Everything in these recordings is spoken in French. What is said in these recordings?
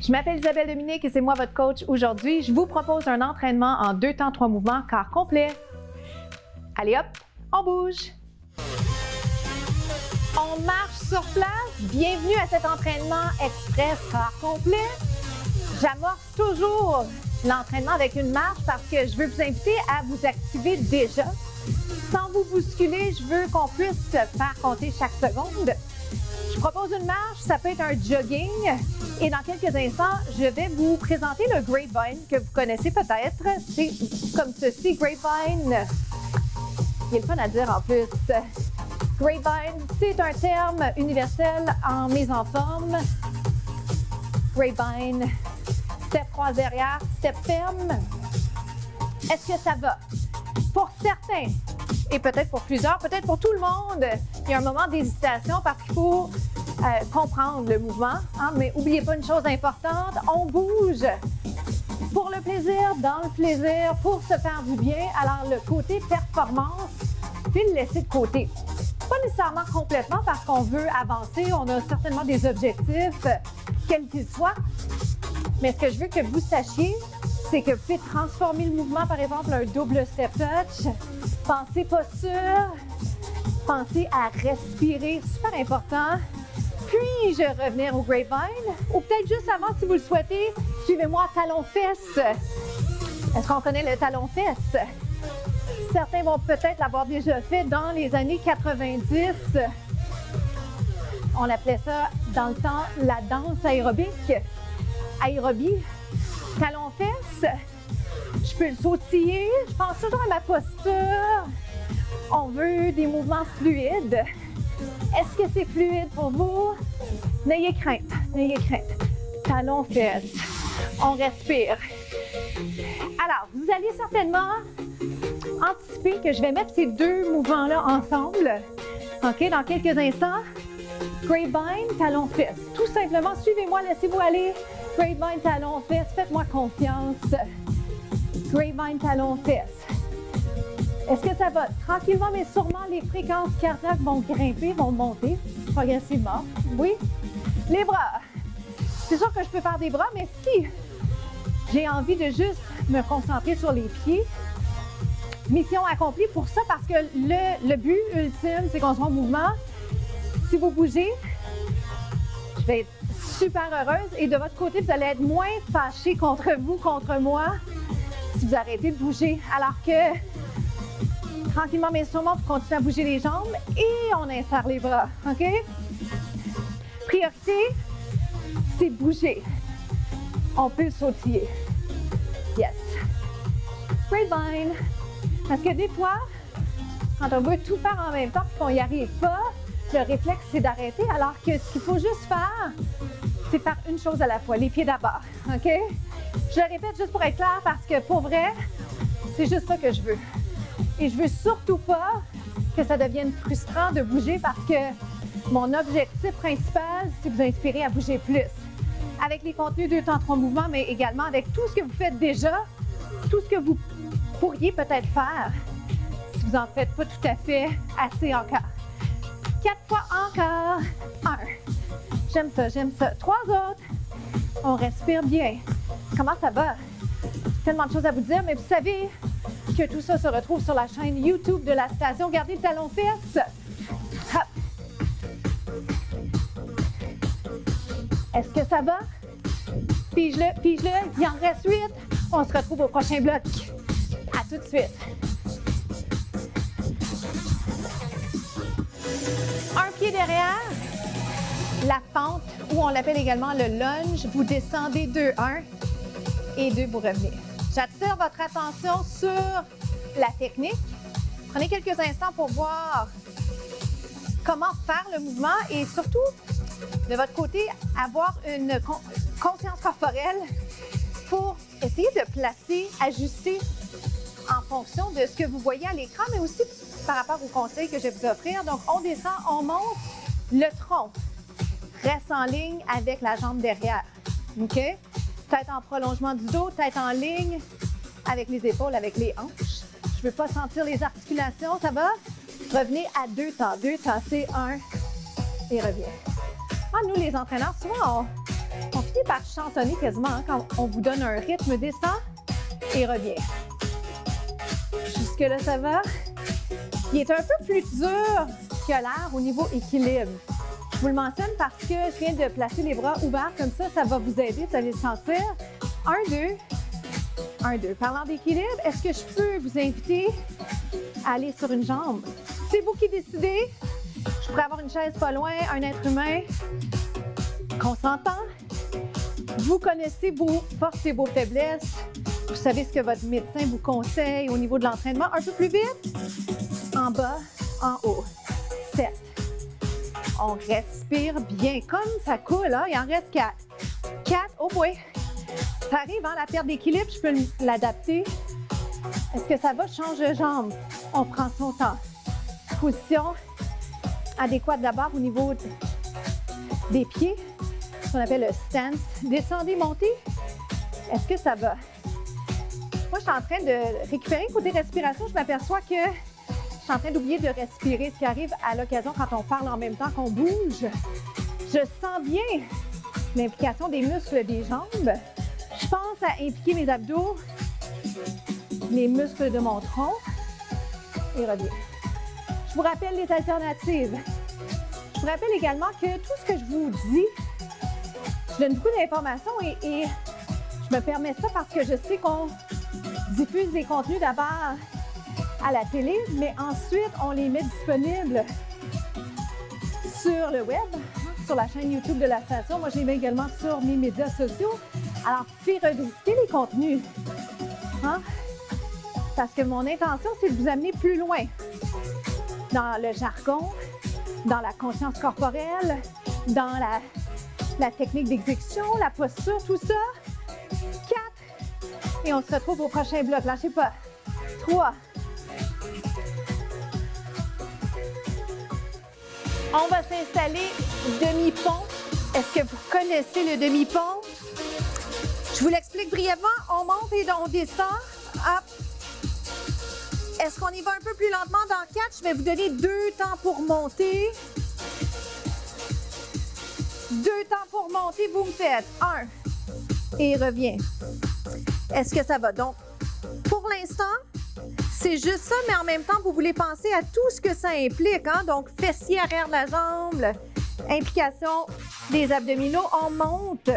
Je m'appelle Isabelle Dominique et c'est moi votre coach aujourd'hui. Je vous propose un entraînement en 2 temps 3 mouvements corps complet. Allez hop, on bouge. On marche sur place. Bienvenue à cet entraînement express corps complet. J'amorce toujours l'entraînement avec une marche parce que je veux vous inviter à vous activer déjà. Sans vous bousculer, je veux qu'on puisse faire compter chaque seconde. Je propose une marche, ça peut être un jogging. Et dans quelques instants, je vais vous présenter le Grapevine que vous connaissez peut-être. C'est comme ceci, Grapevine. Il est le fun à dire en plus. Grapevine, c'est un terme universel en mise en forme. Grapevine, step croise derrière, step ferme. Est-ce que ça va? Pour certains, et peut-être pour plusieurs, peut-être pour tout le monde, il y a un moment d'hésitation parce qu'il faut comprendre le mouvement. Hein? Mais n'oubliez pas une chose importante, on bouge pour le plaisir, dans le plaisir, pour se faire du bien. Alors le côté performance, puis le laisser de côté. Pas nécessairement complètement parce qu'on veut avancer, on a certainement des objectifs, quels qu'ils soient. Mais ce que je veux que vous sachiez, c'est que vous pouvez transformer le mouvement, par exemple, un double step touch. Pensez posture, pensez à respirer, super important. Puis-je revenir au Grapevine? Ou peut-être juste avant, si vous le souhaitez, suivez-moi talon-fesse. Est-ce qu'on connaît le talon-fesse? Certains vont peut-être l'avoir déjà fait dans les années 90. On appelait ça dans le temps la danse aérobique. Aérobie, talon-fesse. Je peux le sautiller. Je pense toujours à ma posture. On veut des mouvements fluides. Est-ce que c'est fluide pour vous? N'ayez crainte, n'ayez crainte. Talon-fesse. On respire. Alors, vous allez certainement anticiper que je vais mettre ces deux mouvements-là ensemble. OK, dans quelques instants. Grapevine, talon-fesse. Tout simplement, suivez-moi, laissez-vous aller. Grapevine, talon-fesse. Faites-moi confiance. Grapevine, talon-fesse. Est-ce que ça va? Tranquillement, mais sûrement, les fréquences cardiaques vont grimper, vont monter progressivement. Oui? Les bras. C'est sûr que je peux faire des bras, mais si j'ai envie de juste me concentrer sur les pieds, mission accomplie pour ça, parce que le but ultime, c'est qu'on soit en mouvement. Si vous bougez, je vais être super heureuse et de votre côté, vous allez être moins fâchés contre vous, contre moi, si vous arrêtez de bouger. Alors que tranquillement, mais sûrement, vous continuez à bouger les jambes et on insère les bras, OK? Priorité, c'est bouger. On peut sautiller. Yes. Grapevine. Parce que des fois, quand on veut tout faire en même temps et qu'on n'y arrive pas, le réflexe, c'est d'arrêter, alors que ce qu'il faut juste faire, c'est faire une chose à la fois, les pieds d'abord, OK? Je le répète juste pour être clair parce que pour vrai, c'est juste ça que je veux. Et je veux surtout pas que ça devienne frustrant de bouger parce que mon objectif principal, c'est de vous inspirer à bouger plus. Avec les contenus 2 temps 3 mouvements, mais également avec tout ce que vous faites déjà, tout ce que vous pourriez peut-être faire si vous n'en faites pas tout à fait assez encore. 4 fois encore. 1. J'aime ça, j'aime ça. 3 autres. On respire bien. Comment ça va? Tellement de choses à vous dire, mais vous savez que tout ça se retrouve sur la chaîne YouTube de la station. Gardez le talon-fesse. Est-ce que ça va? Pige-le, pige-le. Il en reste 8. On se retrouve au prochain bloc. À tout de suite. Un pied derrière. La fente, ou on l'appelle également le lunge. Vous descendez 2, 1 et 2, vous revenez. J'attire votre attention sur la technique. Prenez quelques instants pour voir comment faire le mouvement et surtout, de votre côté, avoir une conscience corporelle pour essayer de placer, ajuster en fonction de ce que vous voyez à l'écran, mais aussi par rapport aux conseils que je vais vous offrir. Donc, on descend, on monte, le tronc reste en ligne avec la jambe derrière. OK? Tête en prolongement du dos, tête en ligne avec les épaules, avec les hanches. Je ne veux pas sentir les articulations, ça va? Revenez à 2 temps. 2 temps, c'est 1 et reviens. Ah, nous, les entraîneurs, souvent, on finit finit par chantonner quasiment hein, quand on vous donne un rythme, descend et revient. Jusque-là, ça va. Il est un peu plus dur que l'air au niveau équilibre. Je vous le mentionne parce que je viens de placer les bras ouverts comme ça va vous aider, vous allez le sentir. 1, 2, 1, 2. Parlant d'équilibre, est-ce que je peux vous inviter à aller sur une jambe? C'est vous qui décidez. Je pourrais avoir une chaise pas loin, un être humain qu'on s'entend. Vous connaissez vos forces et vos faiblesses. Vous savez ce que votre médecin vous conseille au niveau de l'entraînement. Un peu plus vite. En bas, en haut. 7. On respire bien, comme ça coule. Hein? Il en reste 4. 4, oh boy. Ça arrive, hein, la perte d'équilibre, je peux l'adapter. Est-ce que ça va? Change de jambe. On prend son temps. Position adéquate d'abord au niveau des pieds, ce qu'on appelle le stance. Descendez, montez. Est-ce que ça va? Moi, je suis en train de récupérer côté respiration. Je m'aperçois que je suis en train d'oublier de respirer, ce qui arrive à l'occasion quand on parle en même temps qu'on bouge. Je sens bien l'implication des muscles des jambes. Je pense à impliquer mes abdos, les muscles de mon tronc et reviens. Je vous rappelle les alternatives. Je vous rappelle également que tout ce que je vous dis, je donne beaucoup d'informations et je me permets ça parce que je sais qu'on diffuse des contenus d'abord à la télé, mais ensuite on les met disponibles sur le web, sur la chaîne YouTube de la station. Moi, je les mets également sur mes médias sociaux. Alors, faites revisiter les contenus. Hein? Parce que mon intention, c'est de vous amener plus loin dans le jargon, dans la conscience corporelle, dans la technique d'exécution, la posture, tout ça. 4. Et on se retrouve au prochain bloc. Lâchez pas. 3. On va s'installer demi-pont. Est-ce que vous connaissez le demi-pont? Je vous l'explique brièvement. On monte et on descend. Hop. Est-ce qu'on y va un peu plus lentement dans 4? Je vais vous donner 2 temps pour monter. 2 temps pour monter. Vous me faites 1 et revient. Est-ce que ça va? Donc, pour l'instant, c'est juste ça, mais en même temps, vous voulez penser à tout ce que ça implique. Hein? Donc, fessier arrière de la jambe, implication des abdominaux. On monte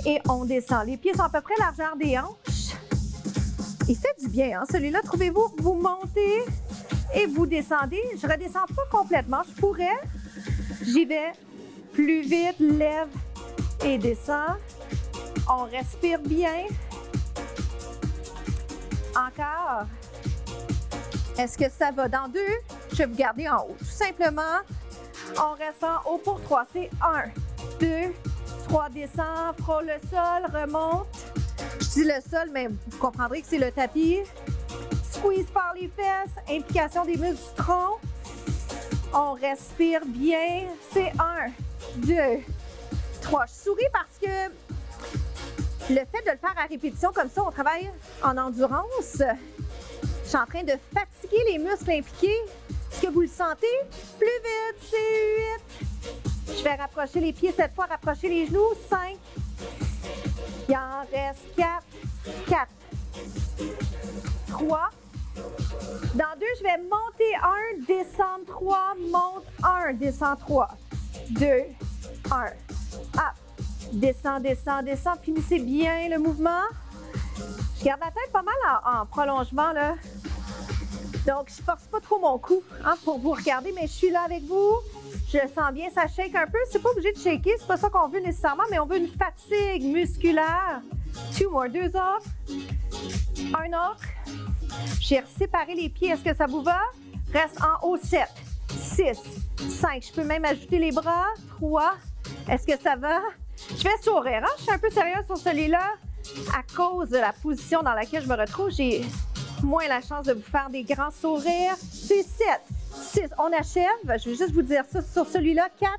et on descend. Les pieds sont à peu près largeur des hanches. Il fait du bien, hein? Celui-là, trouvez-vous, vous montez et vous descendez. Je ne redescends pas complètement. Je pourrais. J'y vais plus vite, lève et descend. On respire bien. Encore. Est-ce que ça va? Dans 2, je vais vous garder en haut. Tout simplement, on reste en haut pour 3. C'est 1, 2, 3, descend, frôle le sol, remonte. Je dis le sol, mais vous comprendrez que c'est le tapis. Squeeze par les fesses, implication des muscles du tronc. On respire bien. C'est 1, 2, 3. Je souris parce que le fait de le faire à répétition comme ça, on travaille en endurance. Je suis en train de fatiguer les muscles impliqués. Est-ce que vous le sentez? Plus vite, c'est 8. Je vais rapprocher les pieds cette fois, rapprocher les genoux. 5. Il en reste 4. 4. 3. Dans 2, je vais monter 1, descendre 3, monte 1, descend 3. 2, 1. Up. Descend, descend, descend. Finissez bien le mouvement. Je garde la tête pas mal en prolongement, là. Donc, je force pas trop mon cou hein, pour vous regarder, mais je suis là avec vous. Je le sens bien, ça shake un peu. C'est pas obligé de shaker, c'est pas ça qu'on veut nécessairement, mais on veut une fatigue musculaire. 2 more, 2 autres. 1 autre. J'ai séparé les pieds. Est-ce que ça vous va? Reste en haut, 7, 6, 5. Je peux même ajouter les bras. 3. Est-ce que ça va? Je vais sourire. Hein? Je suis un peu sérieuse sur celui-là. À cause de la position dans laquelle je me retrouve, j'ai moins la chance de vous faire des grands sourires. C'est 7, 6. On achève. Je vais juste vous dire ça sur celui-là. 4.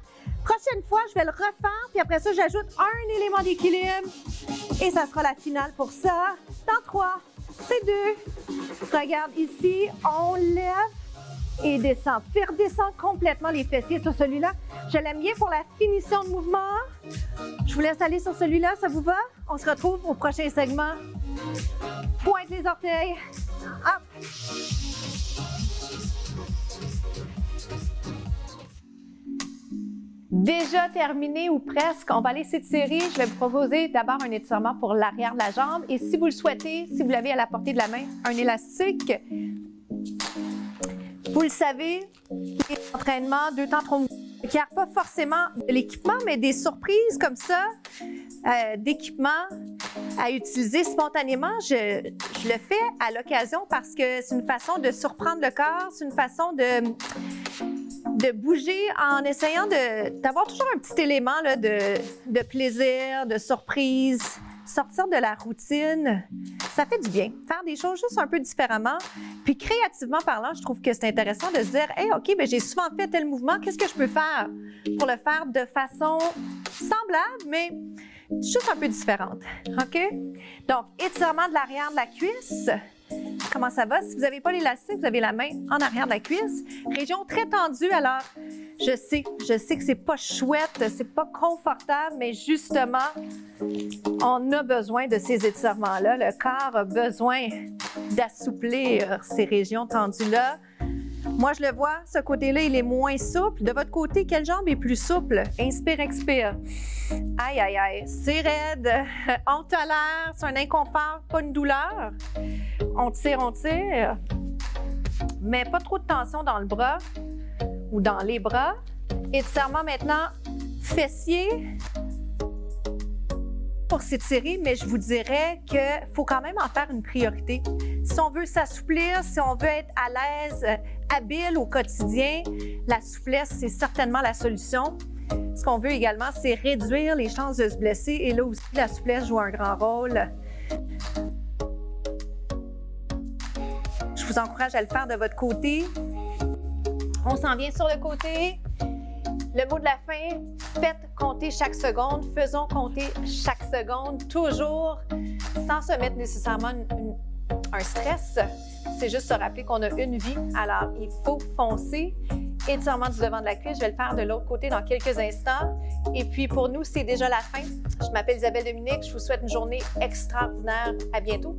Prochaine fois, je vais le refaire. Puis après ça, j'ajoute un élément d'équilibre. Et ça sera la finale pour ça. Dans 3, c'est 2. Regarde ici. On lève. et descend. Puis redescendre complètement les fessiers sur celui-là. Je l'aime bien pour la finition de mouvement. Je vous laisse aller sur celui-là, ça vous va? On se retrouve au prochain segment. Pointe les orteils. Hop! Déjà terminé ou presque, on va aller s'étirer. Je vais vous proposer d'abord un étirement pour l'arrière de la jambe et si vous le souhaitez, si vous l'avez à la portée de la main, un élastique. Vous le savez, l'entraînement 2 temps 3 mouvements ne requiert pas forcément de l'équipement, mais des surprises comme ça, d'équipement à utiliser spontanément. Je le fais à l'occasion parce que c'est une façon de surprendre le corps, c'est une façon de bouger en essayant d'avoir toujours un petit élément là, de plaisir, de surprise, sortir de la routine. Ça fait du bien. Faire des choses juste un peu différemment. Puis créativement parlant, je trouve que c'est intéressant de se dire « Hey, OK, ben, j'ai souvent fait tel mouvement, qu'est-ce que je peux faire pour le faire de façon semblable, mais juste un peu différente. » OK? Donc, étirement de l'arrière de la cuisse. Comment ça va? Si vous n'avez pas l'élastique, vous avez la main en arrière de la cuisse. Région très tendue, alors je sais que c'est pas chouette, c'est pas confortable, mais justement, on a besoin de ces étirements-là. Le corps a besoin d'assouplir ces régions tendues-là. Moi, je le vois, ce côté-là, il est moins souple. De votre côté, quelle jambe est plus souple? Inspire, expire. Aïe, aïe, aïe, c'est raide. On tolère, c'est un inconfort, pas une douleur. On tire, mais pas trop de tension dans le bras ou dans les bras. Étirement maintenant, fessier pour s'étirer, mais je vous dirais qu'il faut quand même en faire une priorité. Si on veut s'assouplir, si on veut être à l'aise, habile au quotidien, la souplesse, c'est certainement la solution. Ce qu'on veut également, c'est réduire les chances de se blesser et là aussi, la souplesse joue un grand rôle. Je vous encourage à le faire de votre côté. On s'en vient sur le côté. Le mot de la fin, faites compter chaque seconde. Faisons compter chaque seconde, toujours sans se mettre nécessairement un stress. C'est juste se rappeler qu'on a une vie. Alors, il faut foncer. Étirement du devant de la cuisse. Je vais le faire de l'autre côté dans quelques instants. Et puis, pour nous, c'est déjà la fin. Je m'appelle Isabelle Dominique. Je vous souhaite une journée extraordinaire. À bientôt.